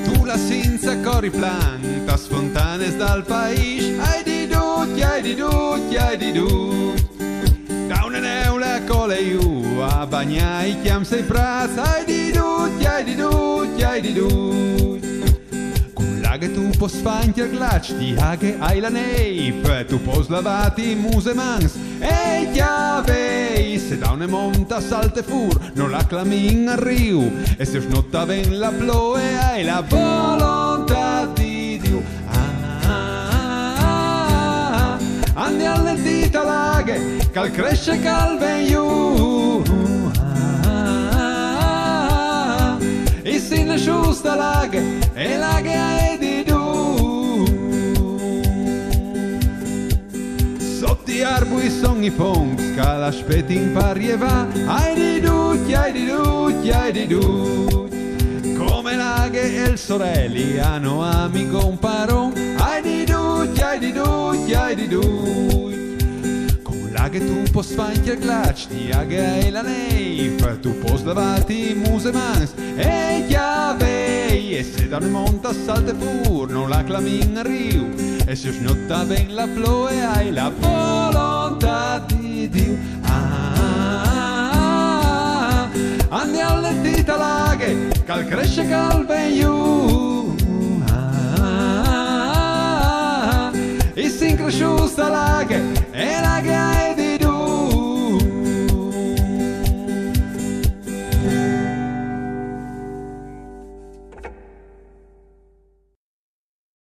Tu la senza cori planta spontanes dal paese, hai di tutti, hai di tutti, hai di tutti. Da una neula cola io a bagnai chiam sei praz, hai di tutti, hai di tutti, hai di tutti. Con la che tu pos fanti al glacci, ti ha che hai la neip, tu pos lavati muse mans, e chiave, se da una monta salte fur, non la clamin a riu, e se snotta ben la ploe, hai la volontà di Dio. Andi alle dita laghe, cal cresce cal ven giù, e si ne giusta laghe, e laghe hai di tu. Sotto gli arbui son i pongs, cal aspetti in pari e va, hai di tutti, hai di tutti, hai di tutti. Come laghe e il sorelli hanno amico un paron, hai di tutti, hai di tutti, hai di tutti. Con la che tu pos fanti al glacci, ti hai la neif, tu pos lavati muse mans, e chiave, e se da una monta salte fur, non la clamin a riu, e se snotta ben la ploe, hai la volontà di Dio. Andi alle dita laghe, cal cresce cal ven giù, e si incresciusta laghe, e laghe